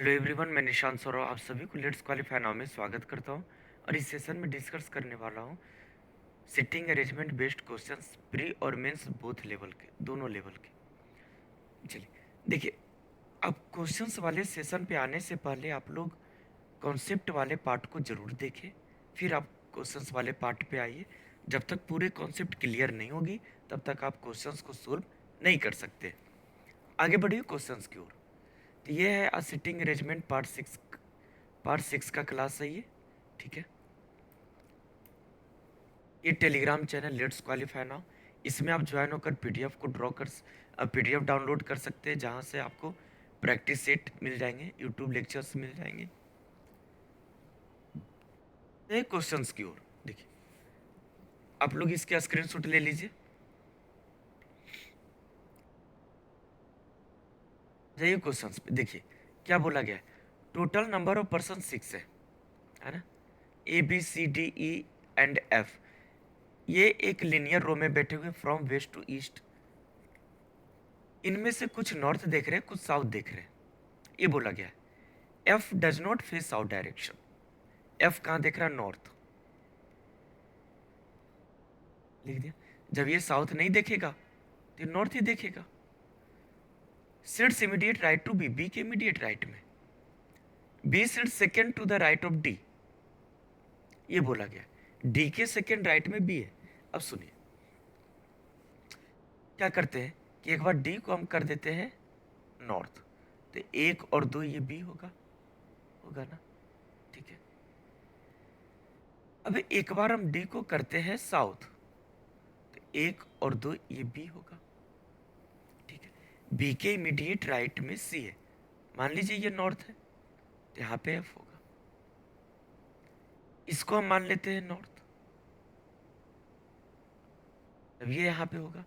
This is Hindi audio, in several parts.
हेलो एवरीवन, मैं निशांत सौरव आप सभी को लेट्स क्वालिफाई नाउ में स्वागत करता हूं। और इस सेशन में डिस्कस करने वाला हूं sitting arrangement based questions pre और मेंस बोथ लेवल के, दोनों लेवल के। चलिए देखिए, अब क्वेश्चंस वाले सेशन पे आने से पहले आप लोग कॉन्सेप्ट वाले पार्ट को ज़रूर देखें, फिर आप क्वेश्चंस वाले पार्ट पे आइए। जब तक पूरे कॉन्सेप्ट क्लियर नहीं होगी तब तक आप क्वेश्चंस को सोल्व नहीं कर सकते। आगे बढ़िए क्वेश्चंस की ओर। तो ये है सिटिंग अरेंजमेंट पार्ट 6 का क्लास है ये। ठीक है, ये Telegram channel let's qualify now, इसमें आप ज्वाइन होकर पीडीएफ को पीडीएफ डाउनलोड कर सकते हैं, जहाँ से आपको प्रैक्टिस सेट मिल जाएंगे, यूट्यूब लेक्चर्स मिल जाएंगे। क्वेश्चंस की ओर देखिए, आप लोग इसके स्क्रीनशॉट ले लीजिए। जाइए क्वेश्चंस पे, देखिए क्या बोला गया है। टोटल नंबर ऑफ पर्सन 6 है ना। ABCDE एंड F, ये एक लिनियर रो में बैठे हुए फ्रॉम वेस्ट टू ईस्ट। इनमें से कुछ नॉर्थ देख रहे हैं, कुछ साउथ देख रहे हैं, ये बोला गया है। F does not face south direction. F कहाँ देख रहा है? नॉर्थ। लिख दिया। जब ये साउथ नहीं देखेगा तो ये नॉर्थ ही देखेगा। Sits immediate right to B, B के इमीडिएट राइट में। B sits second to the right of D, ये बोला गया। डी के सेकेंड राइट में बी है। अब सुनिए क्या करते हैं कि एक बार डी को हम कर देते हैं नॉर्थ, तो 1 और 2 ये बी होगा, होगा ना। ठीक है, अब एक बार हम डी को करते हैं साउथ, तो 1 और 2 ये बी होगा। ठीक है, बी के इमीडिएट राइट में सी है, मान लीजिए ये नॉर्थ है, तो यहाँ पे एफ होगा। इसको हम मान लेते हैं नॉर्थ, अब ये यहाँ पे होगा।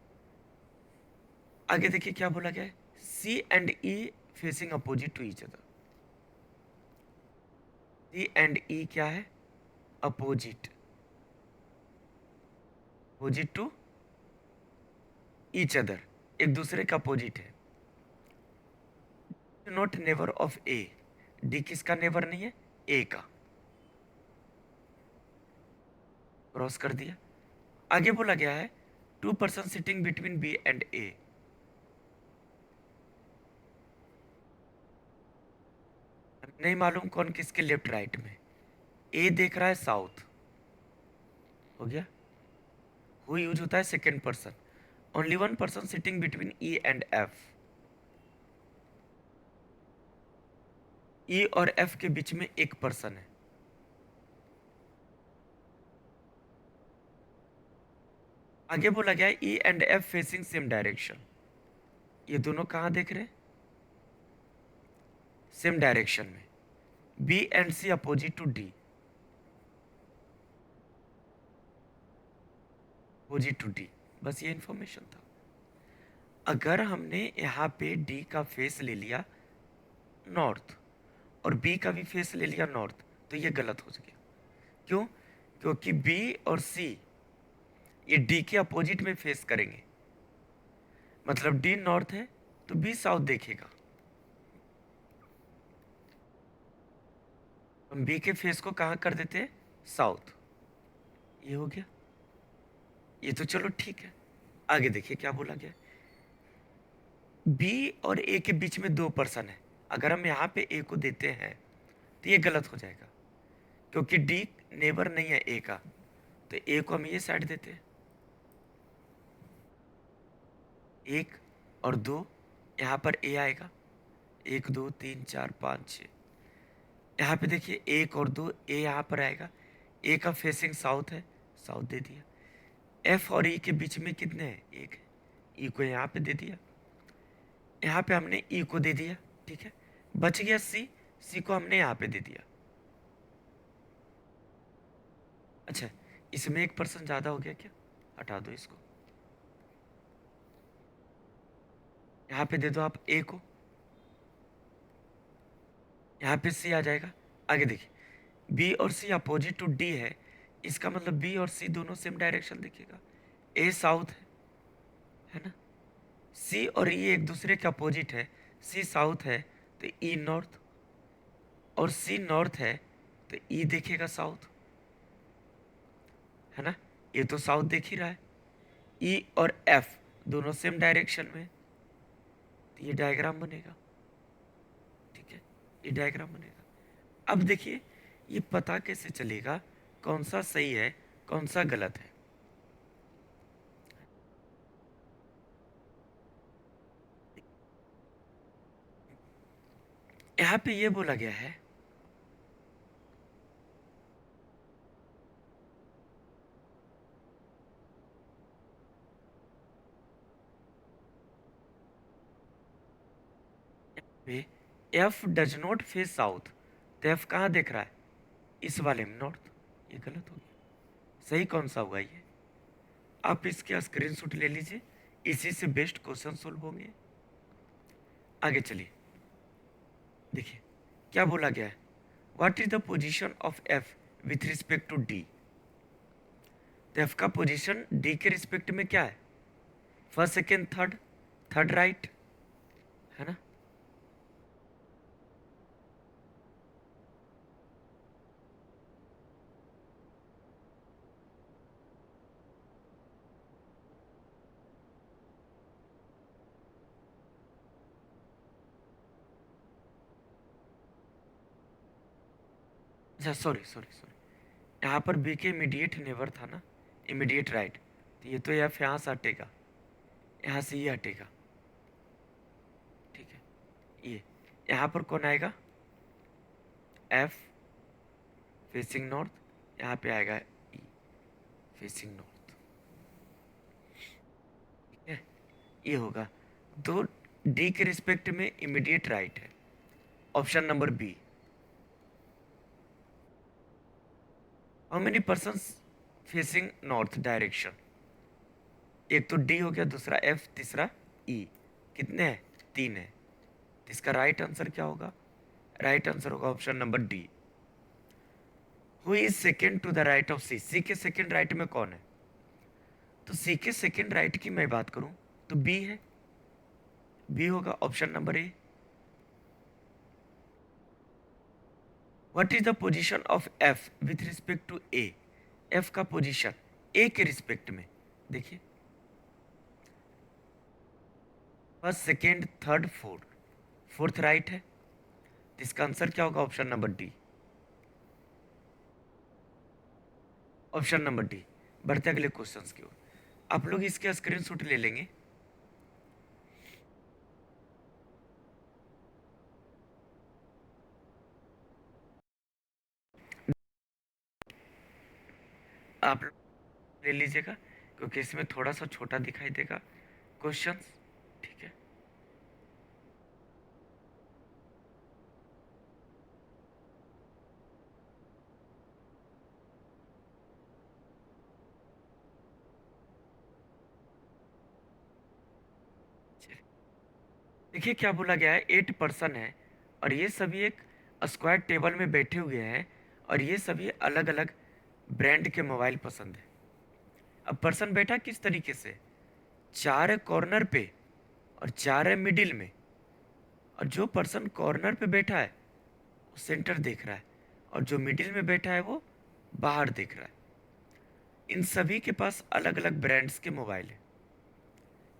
आगे देखिए क्या बोला गया है। C and E facing opposite to each other. C and E क्या है? Opposite, opposite to each other, एक दूसरे का अपोजिट है। Not neighbour of A, D किसका नेबर नहीं है? ए का। क्रॉस कर दिया। आगे बोला गया है 2 person sitting between B and A. नहीं मालूम कौन किसके लेफ्ट राइट में। ए देख रहा है साउथ, हो गया। हु यूज होता है second person. Only 1 person sitting between E and F. E और एफ के बीच में एक पर्सन है। आगे बोला गया है E and F facing same direction. ये दोनों कहाँ देख रहे हैं? सेम डायरेक्शन में। B and C opposite to D, opposite to D. बस ये इंफॉर्मेशन था। अगर हमने यहाँ पे डी का फेस ले लिया नॉर्थ और बी का भी फेस ले लिया नॉर्थ, तो ये गलत हो गया। क्यों? क्योंकि बी और सी ये डी के अपोजिट में फेस करेंगे, मतलब डी नॉर्थ है तो बी साउथ देखेगा। हम बी के फेस को कहाँ कर देते हैं? साउथ। ये हो गया। ये तो चलो ठीक है। आगे देखिए क्या बोला गया। बी और ए के बीच में 2 पर्सन है। अगर हम यहाँ पे ए को देते हैं तो ये गलत हो जाएगा, क्योंकि डी नेबर नहीं है ए का, तो ए को हम ये साइड देते हैं। 1 और 2, यहाँ पर ए आएगा। 1 2 3 4 5 6। यहाँ पे देखिए 1 और 2, ए यहाँ पर आएगा। ए का फेसिंग साउथ है, साउथ दे दिया। एफ और ई के बीच में कितने हैं? 1 है। ई को यहाँ पे दे दिया, यहाँ पे हमने ई को दे दिया। ठीक है, बच गया सी, सी को हमने यहाँ पे दे दिया। अच्छा, इसमें 1 पर्सन ज़्यादा हो गया क्या? हटा दो इसको, यहाँ पे दे दो आप ए को, यहाँ पे सी आ जाएगा। आगे देखिए, बी और सी अपोजिट टू डी है, इसका मतलब बी और सी दोनों सेम डायरेक्शन देखिएगा। ए साउथ है ना। सी और ई एक दूसरे के अपोजिट है, सी साउथ है तो ई नॉर्थ। और सी नॉर्थ है तो ई देखेगा साउथ, है ना। ये तो साउथ देख ही रहा है। ई और एफ दोनों सेम डायरेक्शन में, तो ये डायग्राम बनेगा। ठीक है, ये डायग्राम बनेगा। अब देखिए, ये पता कैसे चलेगा कौन सा सही है कौन सा गलत है। यहाँ पे ये बोला गया है, पे F does not face south, तो एफ कहाँ देख रहा है, इस वाले में नॉर्थ। ये गलत हो गया। सही कौन सा हुआ ये, आप इसके स्क्रीनशॉट ले लीजिए, इसी से बेस्ट क्वेश्चन सोल्व होंगे। आगे चलिए, देखिए क्या बोला गया है। What is the position of F with respect to D. तो एफ का पोजीशन डी के रिस्पेक्ट में क्या है, first second third, third right, है ना। अच्छा सॉरी सॉरी सॉरी, यहाँ पर बी के इमीडिएट नेबर था ना, इमीडिएट राइट, तो ये तो एफ यहाँ से हटेगा, यहाँ से ये हटेगा। ठीक है, ये यहाँ पर कौन आएगा, एफ फेसिंग नॉर्थ, यहाँ पे आएगा ई फेसिंग नॉर्थ। ठीक है, ये होगा। तो डी के रिस्पेक्ट में इमीडिएट राइट है, option number B. How many persons facing north direction, एक तो डी हो गया, दूसरा एफ, तीसरा ई। कितने हैं, तीन है। तो इसका राइट आंसर क्या होगा, राइट आंसर होगा option number D. Who is second to the right of C, C के सेकेंड राइट में कौन है। तो सी के सेकेंड राइट की मैं बात करूं तो बी है, बी होगा option number A. What is the position of F with respect to A, F का पोजीशन ए के रिस्पेक्ट में, देखिए first second third fourth, fourth right है, तो इसका आंसर क्या होगा, option number D, option number D. बढ़ते अगले क्वेश्चंस की ओर, आप लोग इसके स्क्रीनशॉट ले लेंगे। आप ले लीजिएगा, क्योंकि इसमें थोड़ा सा छोटा दिखाई देगा क्वेश्चंस। ठीक है, देखिए क्या बोला गया है, 8 पर्सन है और ये सभी एक स्क्वायर टेबल में बैठे हुए हैं और ये सभी अलग अलग ब्रांड के मोबाइल पसंद है। अब पर्सन बैठा किस तरीके से, चार है कॉर्नर पे और चार है मिडिल में, और जो पर्सन कॉर्नर पे बैठा है वो सेंटर देख रहा है और जो मिडिल में बैठा है वो बाहर देख रहा है। इन सभी के पास अलग अलग ब्रांड्स के मोबाइल है।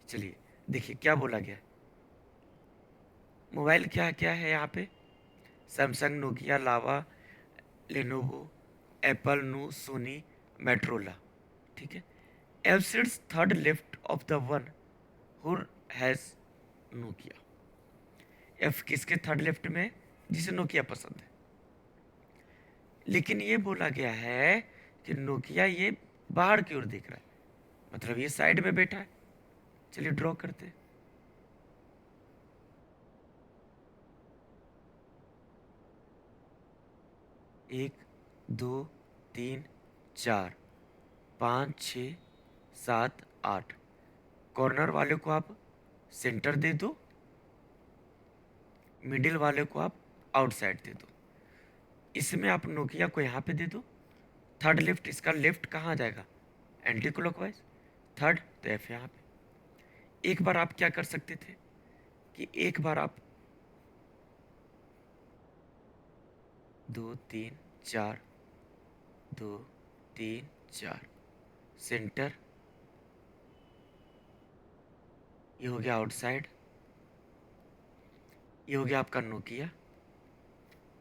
चलिए देखिए क्या बोला गया है, मोबाइल क्या क्या है यहाँ पे, सैमसंग, नोकिया, लावा, लेनोवो, एप्पल, नू, सोनी, मेट्रोला। ठीक है, F seats third left of the one who has Nokia, F किसके थर्ड लेफ्ट में है, जिसे नोकिया पसंद है। लेकिन ये बोला गया है कि नोकिया ये बाहर की ओर देख रहा है, मतलब ये साइड में बैठा है। चलिए ड्रॉ करते हैं। एक, दो, तीन, चार, पाँच, छ, सात, आठ। कॉर्नर वाले को आप सेंटर दे दो, मिडिल वाले को आप आउटसाइड दे दो। इसमें आप नोकिया को यहाँ पे दे दो, थर्ड लेफ्ट, इसका लेफ्ट कहाँ जाएगा, एंटी क्लॉकवाइज, थर्ड तो एफ यहाँ पे। एक बार आप क्या कर सकते थे कि एक बार आप 2 3 4, 2 3 4, सेंटर, ये हो गया आउटसाइड, ये हो गया आपका नोकिया,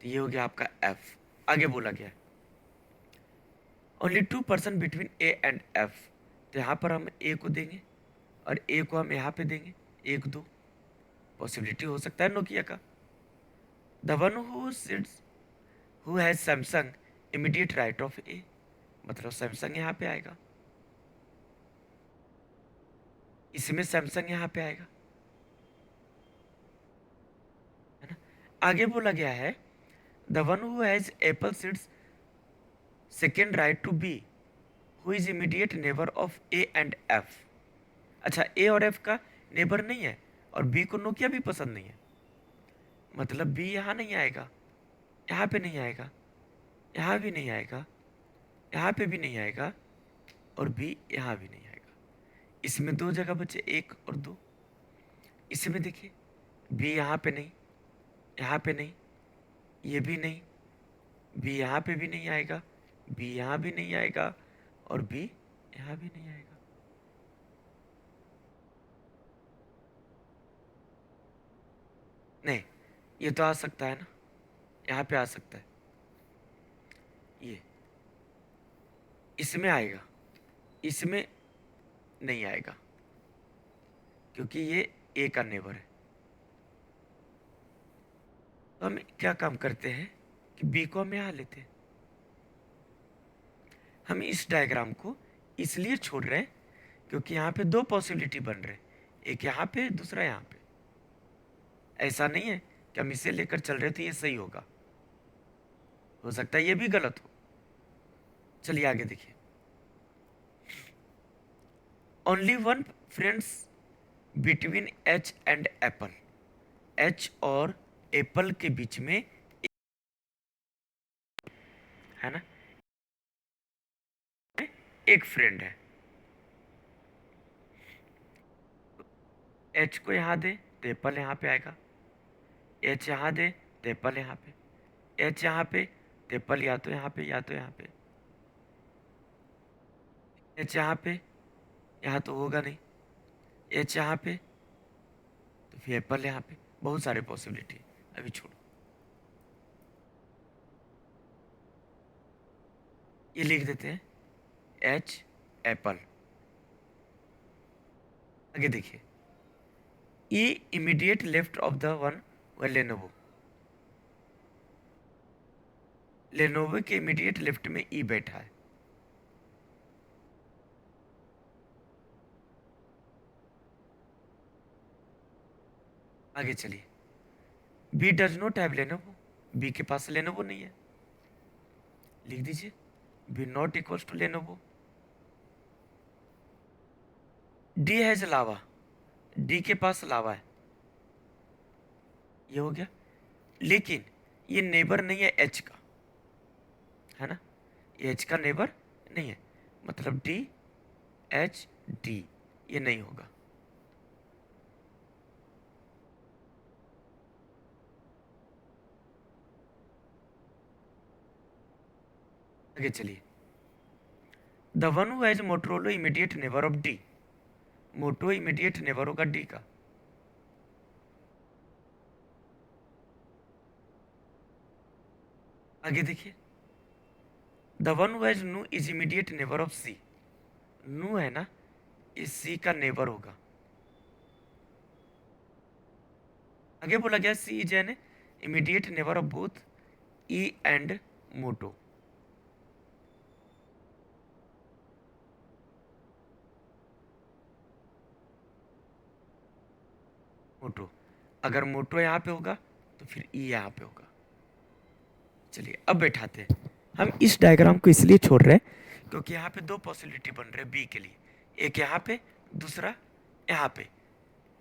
तो ये हो गया आपका एफ। आगे बोला गया only 2% between A and F, तो यहाँ पर हम ए को देंगे और ए को हम यहाँ पे देंगे, 1 2 पॉसिबिलिटी हो सकता है नोकिया का। The one who sits who has Samsung immediate right of A, मतलब सैमसंग यहाँ पे आएगा, इसमें सैमसंग यहाँ पे आएगा, है ना। आगे बोला गया है the one who has apple seeds second right to B who is immediate neighbour of A and F. अच्छा, ए और एफ का नेबर नहीं है और बी को नोकिया भी पसंद नहीं है, मतलब बी यहाँ नहीं आएगा, यहाँ पे नहीं आएगा, यहाँ भी नहीं आएगा, यहाँ पे भी नहीं आएगा और बी यहाँ भी नहीं आएगा। इसमें 2 जगह बचे, 1 और 2। इसमें देखिए बी यहाँ पे नहीं, यहाँ पे नहीं, ये भी नहीं, बी यहाँ पे भी नहीं आएगा, बी यहाँ भी नहीं आएगा और बी यहाँ भी नहीं आएगा। नहीं, ये तो आ सकता है ना, यहाँ पे आ सकता है, ये इसमें आएगा, इसमें नहीं आएगा क्योंकि ये ए का नेबर है। तो हम क्या काम करते हैं कि बी को हम यहाँ लेते हैं। हम इस डायग्राम को इसलिए छोड़ रहे हैं क्योंकि यहाँ पे 2 पॉसिबिलिटी बन रहे हैं, एक यहाँ पे दूसरा यहाँ पे। ऐसा नहीं है कि हम इसे लेकर चल रहे थे ये सही होगा, हो सकता है ये भी गलत हो। चलिए आगे देखिए, only one friends between H and Apple, H और एप्पल के बीच में, है ना, एक फ्रेंड है। एच को यहाँ दे तो एप्पल यहाँ पे आएगा, एच यहाँ दे तो एप्पल यहाँ पे, एच यहाँ पे तो एप्पल या तो यहाँ पे या तो यहाँ पे, एच यहाँ पे, यहाँ तो होगा नहीं, एच यहाँ पे तो फिर एप्पल यहाँ पे। बहुत सारे पॉसिबिलिटी, अभी छोड़ो, ये लिख देते हैं एच एप्पल। आगे देखिए, E immediate left of the one व लेनोवो, लेनोवो के इमीडिएट लेफ्ट में ई बैठा है। आगे चलिए, B does not have Lenovo, B के पास लेनोवो नहीं है, लिख दीजिए B not equals to Lenovo. D has Lava, D के पास लावा है, ये हो गया, लेकिन ये नेबर नहीं है एच का, है ना, ये एच का नेबर नहीं है, मतलब डी एच डी ये नहीं होगा। आगे चलिए, the one who has Motorola immediate neighbour of D, Moto immediate neighbour होगा डी का। आगे देखिए, द वन हु हैज नू is immediate neighbour of C, नू है ना, इस सी का नेबर होगा। आगे बोला गया C is an immediate neighbour of both E and Moto, Moto, अगर मोटो यहाँ पे होगा तो फिर ई यहाँ पे होगा। चलिए अब बैठाते हैं, हम इस डायग्राम को इसलिए छोड़ रहे हैं क्योंकि यहाँ पे 2 पॉसिबिलिटी बन रहे हैं बी के लिए, एक यहाँ पे दूसरा यहाँ पे,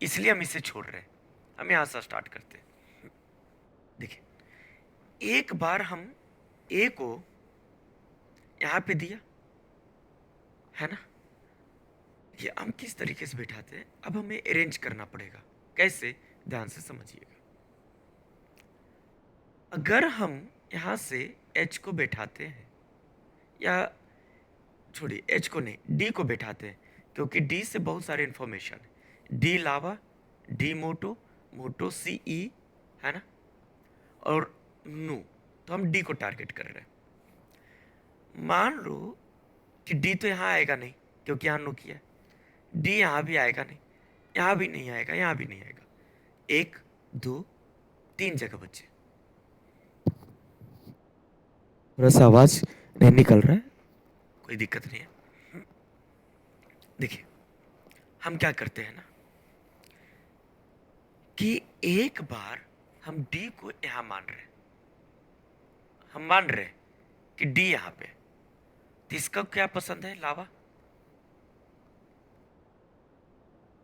इसलिए हम इसे छोड़ रहे हैं। हम यहाँ से स्टार्ट करते हैं। देखिए, एक बार हम ए को यहाँ पे दिया, है ना, ये हम किस तरीके से बैठाते हैं, अब हमें अरेंज करना पड़ेगा। कैसे, ध्यान से समझिएगा। अगर हम यहाँ से एच को बैठाते हैं, या छोड़िए एच को नहीं, डी को बैठाते हैं, क्योंकि डी से बहुत सारे इंफॉर्मेशन है। डी लावा, डी मोटो, मोटो सी ई, है ना, और नू। तो हम डी को टारगेट कर रहे हैं। मान लो कि डी तो यहाँ आएगा नहीं, क्योंकि यहाँ नू किया है। डी यहाँ भी आएगा नहीं, यहाँ भी नहीं आएगा, यहाँ भी नहीं आएगा। एक, दो, तीन जगह बचे। थोड़ा सा आवाज नहीं निकल रहा है, कोई दिक्कत नहीं है। देखिए हम क्या करते हैं ना, कि एक बार हम डी को यहां मान रहे हैं, हम मान रहे हैं कि डी यहां पे, तो इसका क्या पसंद है, लावा।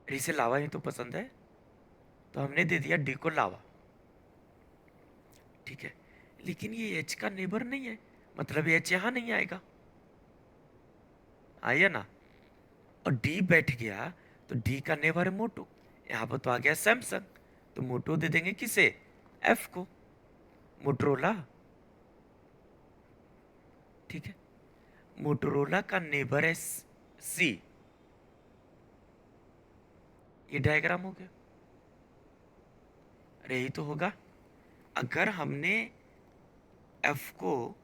इसे लावा ही तो पसंद है, तो हमने दे दिया डी को लावा। ठीक है, लेकिन ये एच का नेबर नहीं है, मतलब एच यहां नहीं आएगा, आइए ना। और डी बैठ गया, तो डी का नेबर है मोटो, यहां पर तो आ गया सैमसंग, तो मोटो दे देंगे किसे, एफ को, मोटरोला। ठीक है, मोटरोला का नेबर है सी। ये डायग्राम हो गया। अरे यही तो होगा, अगर हमने एफ को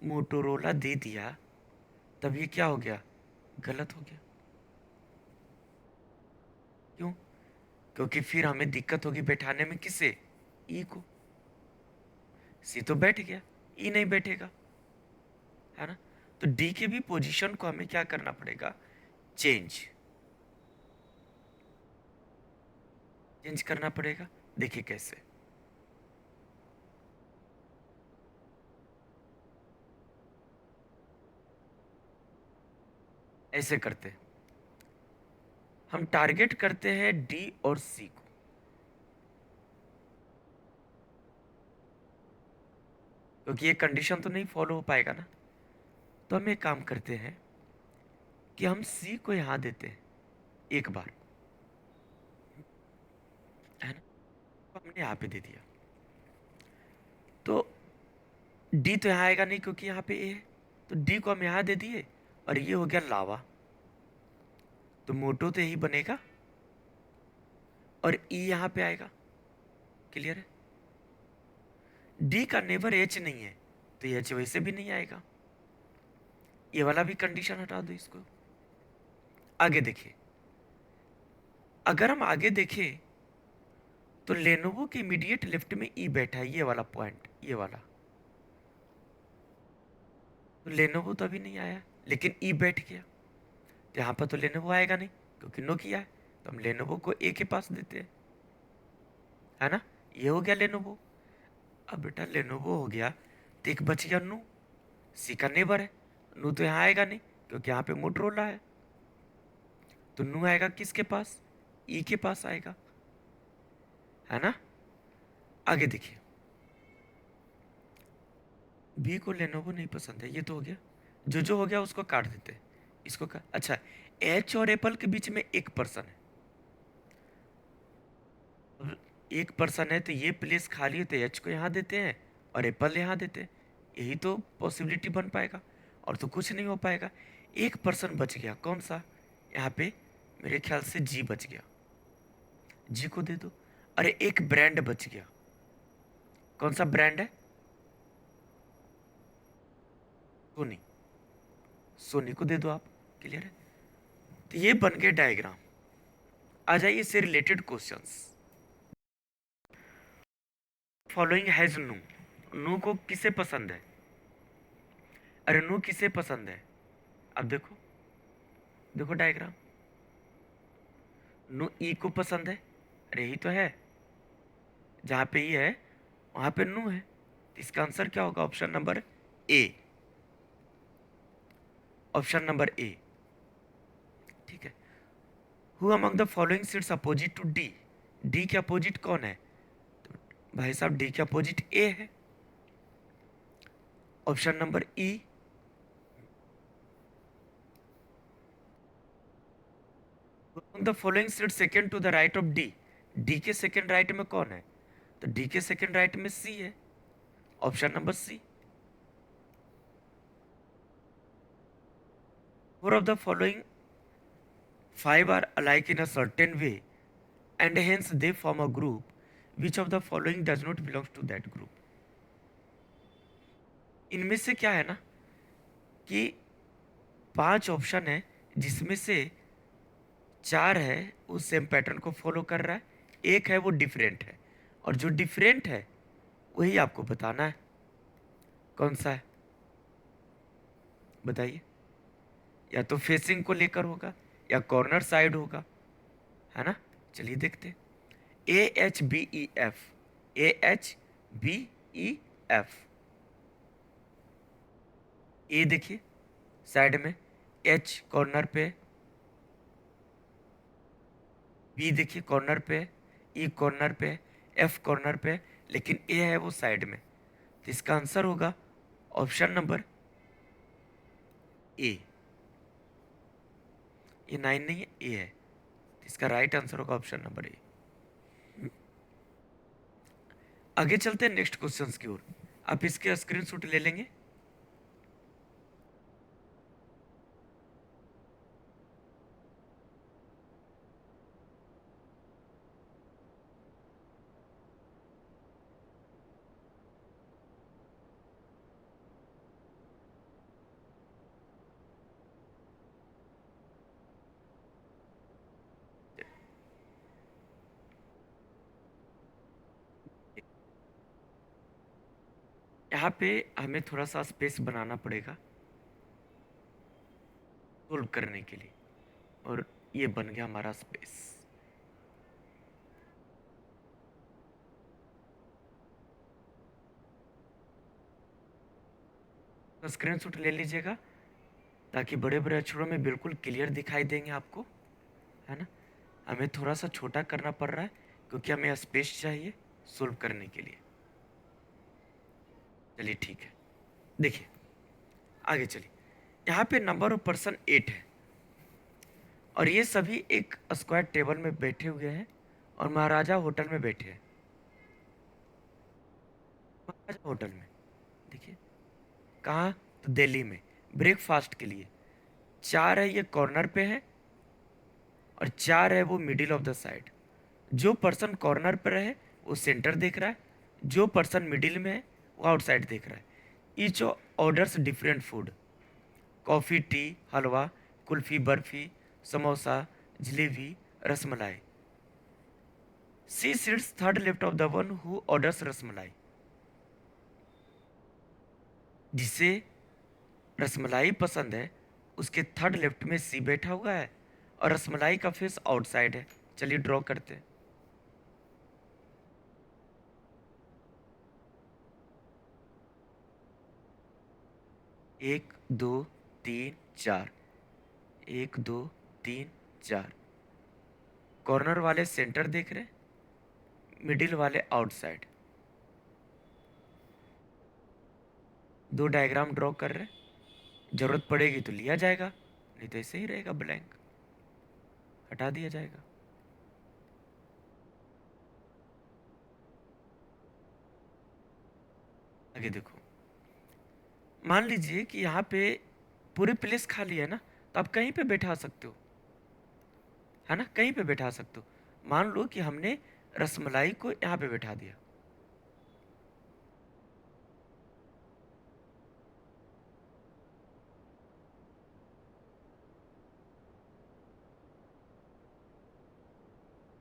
मोटोरोला दे दिया, तब ये क्या हो गया, गलत हो गया। क्यों, क्योंकि फिर हमें दिक्कत होगी बैठाने में, किसे, ई को। सी तो बैठ गया, ई नहीं बैठेगा, है ना। तो डी के भी पोजीशन को हमें क्या करना पड़ेगा, चेंज चेंज करना पड़ेगा। देखिए कैसे, ऐसे करते हैं, हम टारगेट करते हैं डी और सी को। क्योंकि ये कंडीशन तो नहीं फॉलो हो पाएगा ना, तो हम एक काम करते हैं कि हम सी को यहां देते हैं एक बार, है ना, तो हमने यहाँ पे दे दिया, तो डी तो यहाँ आएगा नहीं, क्योंकि यहाँ पे ए है, तो डी को हम यहाँ दे दिए, और ये हो गया लावा, तो मोटो तो यही बनेगा, और ई यहाँ पे आएगा। क्लियर है, डी का नेबर एच नहीं है, तो एच वैसे भी नहीं आएगा। ये वाला भी कंडीशन हटा दो इसको। आगे देखिए, अगर हम आगे देखें, तो लेनोवो के इमीडिएट लेफ्ट में ई बैठा है, ये वाला पॉइंट, ये वाला, तो लेनोवो तो अभी नहीं आया, लेकिन ई बैठ गया, तो यहाँ पर तो लेनोवो आएगा नहीं, क्योंकि नोकिया है, तो हम लेनोवो को ए के पास देते हैं, है ना। ये हो गया लेनोवो। अब बेटा लेनोवो हो गया, तो एक बच गया नू, सी का नेबर है। नू तो यहाँ आएगा नहीं, क्योंकि यहाँ पे मोटरोला है, तो नू आएगा किसके पास, ई के पास आएगा, है ना। आगे देखिए, बी को लेनोवो नहीं पसंद है, ये तो हो गया, जो हो गया उसको काट देते हैं, इसको का अच्छा, एच और एप्पल के बीच में एक पर्सन है, एक पर्सन है, तो ये प्लेस खाली होते एच को यहाँ देते हैं और एप्पल यहाँ देते हैं, यही तो पॉसिबिलिटी बन पाएगा, और तो कुछ नहीं हो पाएगा। एक पर्सन बच गया, कौन सा, यहाँ पे मेरे ख्याल से जी बच गया, जी को दे दो। अरे एक ब्रांड बच गया, कौन सा ब्रांड है, सोनी, सोनी को दे दो आप। क्लियर है, तो ये बन गए डायग्राम। आ जाइए इससे रिलेटेड क्वेश्चंस। फॉलोइंग हैज नू, नू को किसे पसंद है, अरे नू किसे पसंद है, अब देखो, देखो डायग्राम, नू ई को पसंद है, अरे यही तो है, जहां पे ई है वहां पे नू है, तो इसका आंसर क्या होगा, option number A, option number A. ठीक है, who among the following seats opposite to D, D के अपोजिट कौन है, तो भाई साहब डी के अपोजिट ए है, option number E. The following seat second to the right of D, D के सेकंड राइट में कौन है, तो डी के सेकंड राइट में सी है, option number C. Four of the following five are alike in a certain way and hence they form a group. Which of the following does not belongs to that group? इनमें से क्या है ना कि पांच ऑप्शन है जिसमें से चार है वो सेम पैटर्न को फॉलो कर रहा है, एक है वो डिफरेंट है, और जो डिफरेंट है वही आपको बताना है कौन सा है। बताइए, या तो फेसिंग को लेकर होगा या कॉर्नर साइड होगा, है ना। चलिए देखते हैं। AHBEF, AHBEF। ए देखिए साइड में, एच कॉर्नर पे, बी देखिए कॉर्नर पे, ई कॉर्नर पे, एफ कॉर्नर पे, लेकिन ए है वो साइड में। तो इसका आंसर होगा ऑप्शन नंबर ए। ये 9 नहीं है, ए है। तो इसका राइट आंसर होगा ऑप्शन नंबर ए। आगे चलते हैं नेक्स्ट क्वेश्चंस की ओर। आप इसके स्क्रीनशॉट ले लेंगे। यहाँ पे हमें थोड़ा सा स्पेस बनाना पड़ेगा सोल्व करने के लिए, और ये बन गया हमारा स्पेस। तो स्क्रीनशॉट ले लीजिएगा ताकि बड़े बड़े अक्षरों में बिल्कुल क्लियर दिखाई देंगे आपको, है ना। हमें थोड़ा सा छोटा करना पड़ रहा है क्योंकि हमें स्पेस चाहिए सोल्व करने के लिए। चलिए ठीक है, देखिए आगे चलिए। यहाँ पे नंबर ऑफ पर्सन 8 है और ये सभी एक स्क्वायर टेबल में बैठे हुए हैं और महाराजा होटल में बैठे हैं। महाराजा होटल में देखिए कहाँ, तो दिल्ली में, ब्रेकफास्ट के लिए। चार है ये कॉर्नर पे है और चार है वो मिडिल ऑफ द साइड। जो पर्सन कॉर्नर पर है वो सेंटर देख रहा है, जो पर्सन मिडिल में है वो आउटसाइड देख रहा है। Each orders different food, coffee, tea, halwa, kulfi, barfi, samosa, jalebi, rasmalai. C sits third left of the one who orders rasmalai. जिसे रसमलाई पसंद है उसके थर्ड लेफ्ट में सी बैठा हुआ है और रसमलाई का फेस आउटसाइड है। चलिए ड्रॉ करते हैं। एक दो तीन चार, एक दो तीन चार। कॉर्नर वाले सेंटर देख रहे हैं, मिडिल वाले आउटसाइड। दो डायग्राम ड्रॉ कर रहे हैं, जरूरत पड़ेगी तो लिया जाएगा, नहीं तो ऐसे ही रहेगा ब्लैंक, हटा दिया जाएगा। आगे देखो, मान लीजिए कि यहाँ पे पूरी प्लेस खाली है ना, तो आप कहीं पे बैठा सकते हो, है ना, कहीं पे बैठा सकते हो। मान लो कि हमने रसमलाई को यहाँ पे बैठा दिया,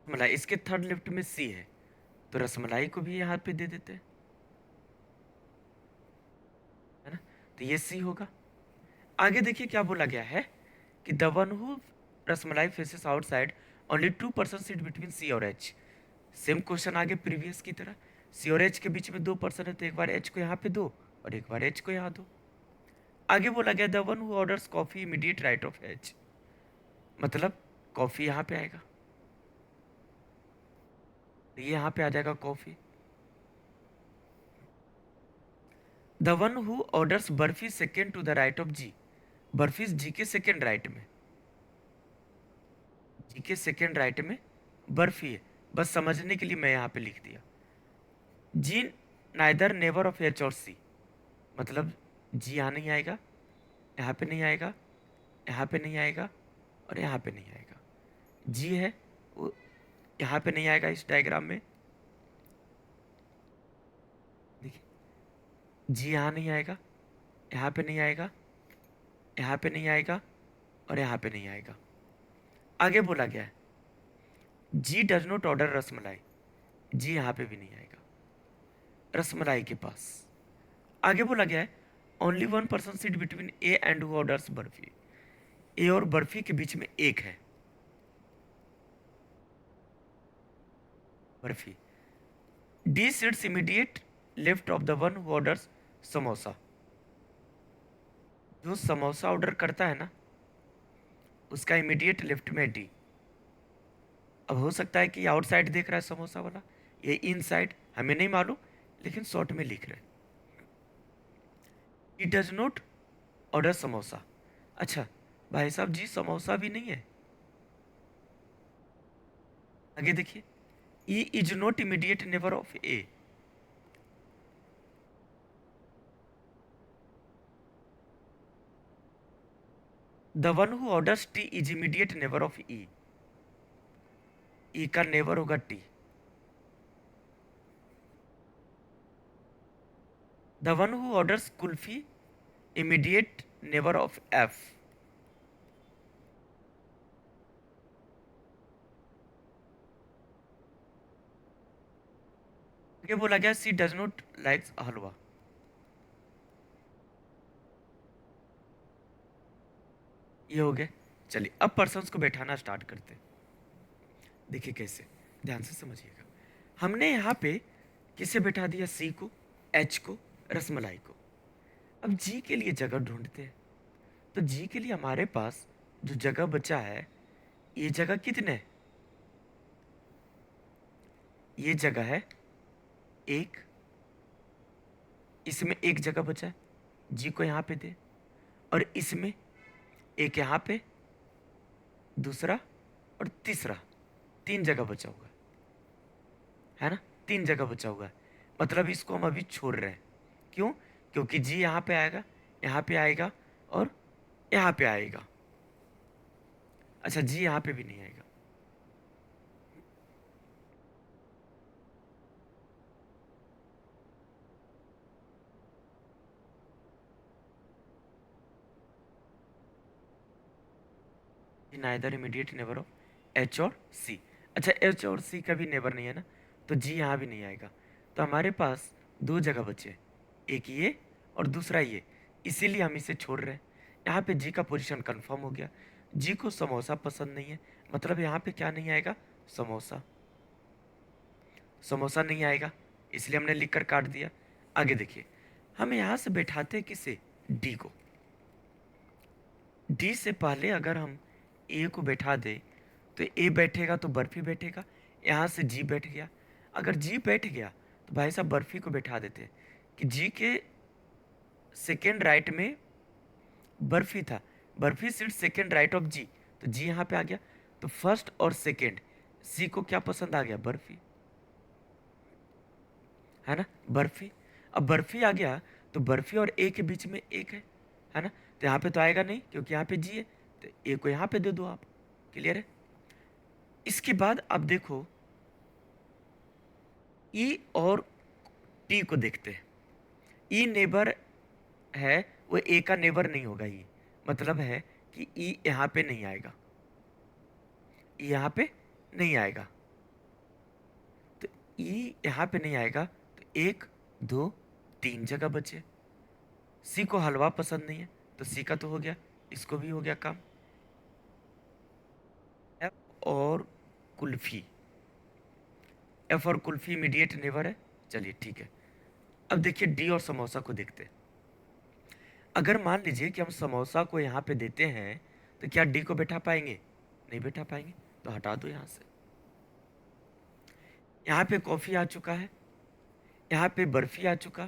मलाई इसके थर्ड लेफ्ट में सी है, तो रसमलाई को भी यहाँ पे दे देते हैं, है ना। तो ये सी होगा। आगे देखिए क्या बोला गया है कि the one who rasmalai faces outside only 2% seat between C और एच। सेम क्वेश्चन आगे प्रीवियस की तरह, सी और एच के बीच में 2% है, तो एक बार एच को यहाँ पे दो और एक बार एच को यहाँ दो। आगे बोला गया the one who orders coffee immediate right of H, मतलब कॉफी यहाँ पे आएगा, तो ये यहाँ पे आ जाएगा coffee. The one who orders barfi second to the right of G, barfi G के सेकेंड राइट में, जी के सेकेंड राइट में बर्फी है, बस समझने के लिए मैं यहाँ पे लिख दिया। जी नाइदर नेवर ऑफ एच और सी, मतलब जी यहाँ नहीं आएगा, यहाँ पे नहीं आएगा, यहाँ पे नहीं आएगा और यहाँ पे नहीं आएगा। जी है वो यहाँ पे नहीं आएगा इस डायग्राम में, देखिए जी यहाँ नहीं आएगा, यहाँ पे नहीं आएगा, यहाँ पे नहीं आएगा और यहाँ पे नहीं आएगा। आगे बोला गया है जी डज नॉट ऑर्डर रसमलाई, जी यहाँ पे भी नहीं आएगा रसमलाई के पास। आगे बोला गया है only one person seat between A and who orders barfi, A और बर्फी के बीच में एक है barfi. D seats immediate left of the one who orders samosa, जो समोसा ऑर्डर करता है ना उसका इमीडिएट लेफ्ट में डी। अब हो सकता है कि आउटसाइड देख रहा है समोसा वाला, ये इनसाइड हमें नहीं मालूम, लेकिन शॉर्ट में लिख रहे हैं he does not order samosa. अच्छा भाई साहब जी समोसा भी नहीं है। आगे देखिए E is not immediate neighbour of A, the one who orders tea is immediate neighbour of E, E का नेबर होगा tea. The one who orders kulfi immediate neighbour of F. आगे बोला गया C does not likes halwa. ये हो गया। चलिए अब पर्सन्स को बैठाना स्टार्ट करते हैं। देखिए कैसे, ध्यान से समझिएगा। हमने यहाँ पे किसे बैठा दिया, सी को, एच को, रसमलाई को। अब जी के लिए जगह ढूंढते हैं। तो जी के लिए हमारे पास जो जगह बचा है, ये जगह कितने है? ये जगह है एक, इसमें एक जगह बचा है, जी को यहाँ पे दे, और इसमें एक यहाँ पे, दूसरा और तीसरा, तीन जगह बचा हुआ है ना, तीन जगह बचा हुआ है। मतलब इसको हम अभी छोड़ रहे हैं। क्यों? क्योंकि जी यहाँ पे आएगा, यहाँ पे आएगा और यहाँ पे आएगा। अच्छा जी यहाँ पे भी नहीं आएगा। Neither immediate neighbour of H और सी। अच्छा एच और सी का भी नेबर नहीं है ना, तो जी यहाँ भी नहीं आएगा। तो हमारे पास दो जगह बचे, एक ये और दूसरा ये, इसीलिए हम इसे छोड़ रहे हैं। यहाँ पे जी का पोजीशन कंफर्म हो गया। जी को समोसा पसंद नहीं है, मतलब यहाँ पे क्या नहीं आएगा, समोसा। समोसा नहीं आएगा, इसलिए हमने लिख कर काट दिया। आगे देखिए, हम यहाँ से बैठाते किसे, डी को। डी से पहले अगर हम ए को बैठा दे तो ए बैठेगा तो बर्फी बैठेगा, यहाँ से जी बैठ गया। अगर जी बैठ गया तो भाई साहब बर्फी को बैठा देते हैं कि जी के सेकेंड राइट में बर्फी था, barfi seat second right of G, तो जी यहाँ पे आ गया। तो फर्स्ट और सेकेंड, सी को क्या पसंद आ गया, बर्फी, है ना, बर्फी। अब बर्फी आ गया तो बर्फी और ए के बीच में एक है ना, तो यहाँ पे तो आएगा नहीं क्योंकि यहाँ पे जी है, तो ए को यहाँ पे दे दो आप। क्लियर है? इसके बाद अब देखो ई और टी को देखते हैं। ई नेबर है, वो ए का नेबर नहीं होगा। ई मतलब है कि ई यहाँ पे नहीं आएगा, ई यहाँ पे नहीं आएगा। तो ई यहाँ पे नहीं आएगा, तो एक दो तीन जगह बचे। सी को हलवा पसंद नहीं है, तो सी का तो हो गया, इसको भी हो गया काम। एफ और कुल्फी, एफ और कुल्फी इमीडिएट नेबर है, चलिए ठीक है। अब देखिए डी और समोसा को देखते हैं। अगर मान लीजिए कि हम समोसा को यहाँ पे देते हैं तो क्या डी को बैठा पाएंगे, नहीं बैठा पाएंगे, तो हटा दो यहाँ से। यहाँ पे कॉफ़ी आ चुका है, यहाँ पे बर्फ़ी आ चुका,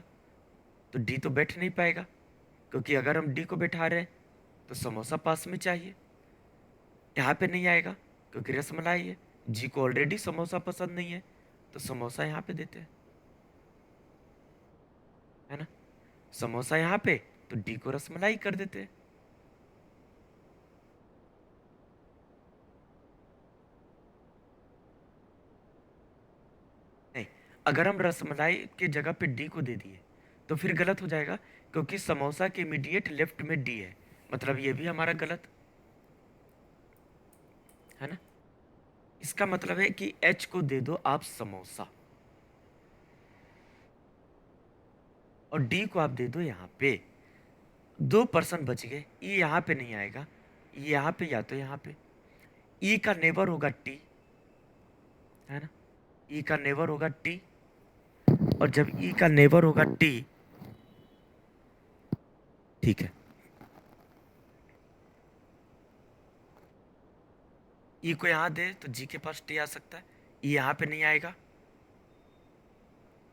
तो डी तो बैठ नहीं पाएगा, क्योंकि अगर हम डी को बैठा रहे हैं तो समोसा पास में चाहिए। यहाँ पे नहीं आएगा क्योंकि रसमलाई है, जी को ऑलरेडी समोसा पसंद नहीं है, तो समोसा यहाँ पे देते हैं। है ना। समोसा यहाँ पे, तो डी को रसमलाई कर देते हैं। नहीं, अगर हम रसमलाई के जगह पे डी को दे दिए तो फिर गलत हो जाएगा, क्योंकि समोसा के इमीडिएट लेफ्ट में डी है, मतलब ये भी हमारा गलत है ना। इसका मतलब है कि एच को दे दो आप समोसा, और डी को आप दे दो यहाँ पे। 2% बच गए। ई यहाँ पे नहीं आएगा, ई यहाँ पे या तो यहाँ पे। ई का नेबर होगा टी, है ना। ई का नेबर होगा टी, और जब ई का नेबर होगा टी, ठीक है, ई को यहाँ दे तो जी के पास टी आ सकता है। ई यहाँ पे नहीं आएगा,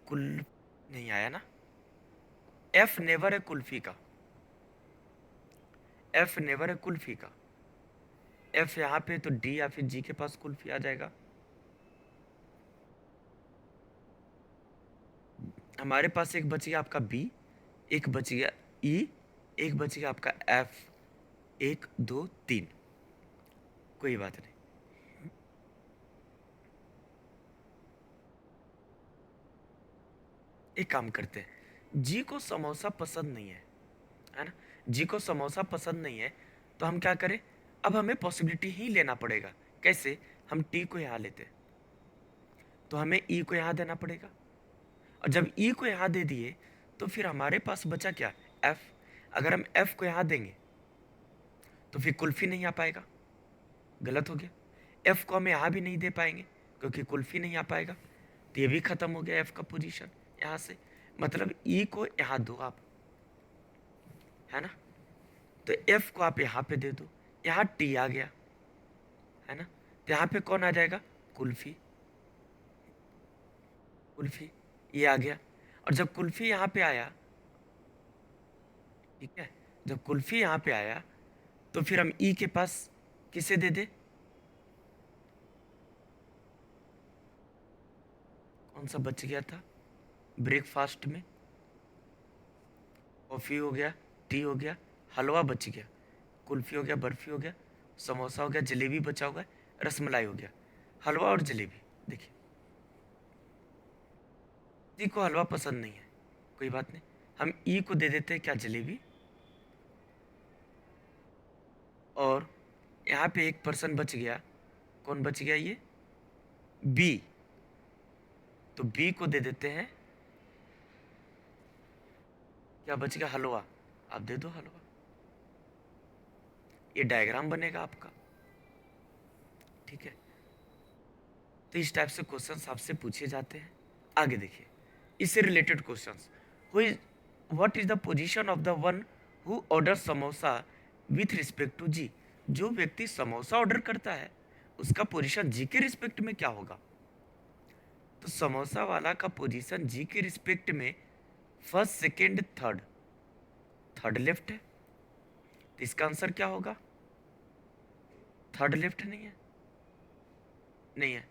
कुल नहीं आया ना। एफ नेवर है कुल्फी का, एफ नेवर है कुल्फी का। एफ यहाँ पे तो डी या फिर जी के पास कुल्फी आ जाएगा। हमारे पास एक बच गया आपका बी, एक बच गया ई, एक बच गया आपका एफ। 1 2 3, कोई बात नहीं। एक काम करते हैं, जी को समोसा पसंद नहीं है ना। जी को समोसा पसंद नहीं है, तो हम क्या करें, अब हमें पॉसिबिलिटी ही लेना पड़ेगा। कैसे, हम टी को यहाँ लेते हैं, तो हमें ई को यहाँ देना पड़ेगा, और जब ई को यहाँ दे दिए तो फिर हमारे पास बचा क्या, एफ। अगर हम एफ को यहाँ देंगे तो फिर कुल्फी नहीं आ पाएगा, गलत हो गया। एफ को हम यहाँ भी नहीं दे पाएंगे क्योंकि कुल्फी नहीं आ पाएगा, तो ये भी खत्म हो गया एफ का पोजीशन यहाँ से। मतलब ई को यहाँ दो आप, है ना, तो एफ को आप यहाँ पे दे दो, यहाँ टी आ गया, है ना, तो यहाँ पे कौन आ जाएगा, कुल्फी। कुल्फी ये आ गया, और जब कुल्फी यहाँ पे आया, ठीक है, जब कुल्फी यहाँ पे आया तो फिर हम ई के पास किसे दे दे, कौन सा बच गया था ब्रेकफास्ट में, कॉफ़ी हो गया, टी हो गया, हलवा बच गया, कुल्फी हो गया, बर्फ़ी हो गया, समोसा हो गया, जलेबी बचा हुआ है, रसमलाई हो गया। हलवा और जलेबी, देखिए किसी को हलवा पसंद नहीं है, कोई बात नहीं, हम ई को दे देते हैं क्या, जलेबी। और यहाँ पे एक पर्सन बच गया, कौन बच गया, ये बी, तो बी को दे देते हैं क्या बच गया, हलवा। आप दे दो हलवा, ये डायग्राम बनेगा आपका, ठीक है। तो इस टाइप से क्वेश्चंस आपसे पूछे जाते हैं। आगे देखिए, इससे related questions, who is what is the position of the one who order samosa with respect to G. जो व्यक्ति समोसा ऑर्डर करता है उसका पोजीशन जी के रिस्पेक्ट में क्या होगा। तो समोसा वाला का पोजीशन जी के रिस्पेक्ट में first second third, third left है, तो इसका आंसर क्या होगा, थर्ड लेफ्ट नहीं है, नहीं है,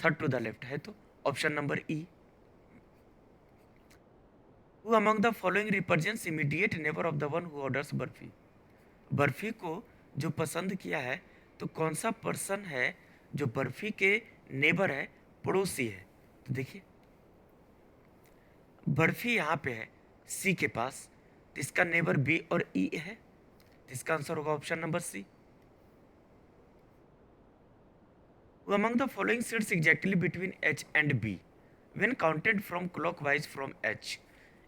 थर्ड टू द लेफ्ट है, तो option number E. Who among the following represents immediate neighbor of the one who orders barfi. Barfi को जो पसंद किया है, तो कौन सा पर्सन है जो बर्फी के नेबर है, पड़ोसी है। तो देखिए बर्फी यहाँ पे है सी के पास, तो इसका नेबर बी और ई है, तो इसका आंसर होगा option number C. Who among the following sits exactly between H and B when counted from clockwise from H।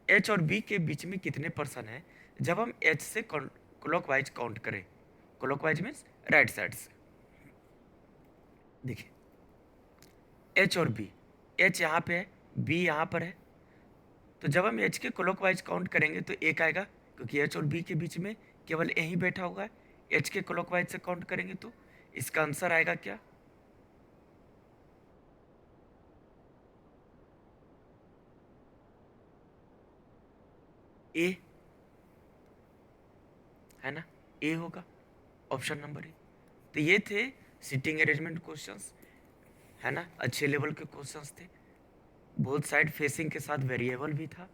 H और B के बीच में कितने पर्सन हैं जब हम H से क्लॉकवाइज काउंट करें। क्लॉकवाइज मीन्स राइट साइड से। देखिए H और B, H यहाँ पे है, B यहाँ पर है, तो जब हम H के क्लॉकवाइज काउंट करेंगे तो एक आएगा, क्योंकि H और B के बीच में केवल A ही बैठा हुआ है। H के क्लॉकवाइज से काउंट करेंगे तो इसका आंसर आएगा क्या, ए, है ना, ए होगा ऑप्शन नंबर ए। तो ये थे सिटिंग अरेंजमेंट क्वेश्चंस, है ना, अच्छे लेवल के क्वेश्चंस थे। बोथ साइड फेसिंग के साथ वेरिएबल भी था।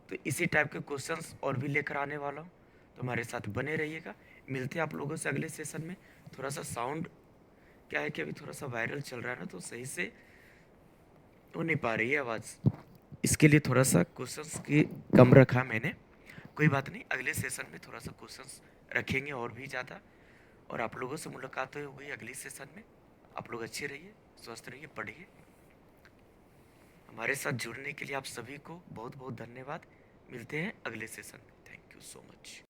तो इसी टाइप के क्वेश्चंस और भी लेकर आने वाला हूँ, तो हमारे साथ बने रहिएगा। मिलते हैं आप लोगों से अगले सेशन में। थोड़ा सा साउंड क्या है कि अभी थोड़ा सा वायरल चल रहा है ना, तो सही से हो नहीं पा रही है आवाज़, इसके लिए थोड़ा सा क्वेश्चंस की कम रखा मैंने। कोई बात नहीं, अगले सेशन में थोड़ा सा क्वेश्चंस रखेंगे और भी ज़्यादा। और आप लोगों से मुलाकात हो गई अगली सेशन में। आप लोग अच्छे रहिए, स्वस्थ रहिए, पढ़िए। हमारे साथ जुड़ने के लिए आप सभी को बहुत बहुत धन्यवाद। मिलते हैं अगले सेशन में। Thank you so much.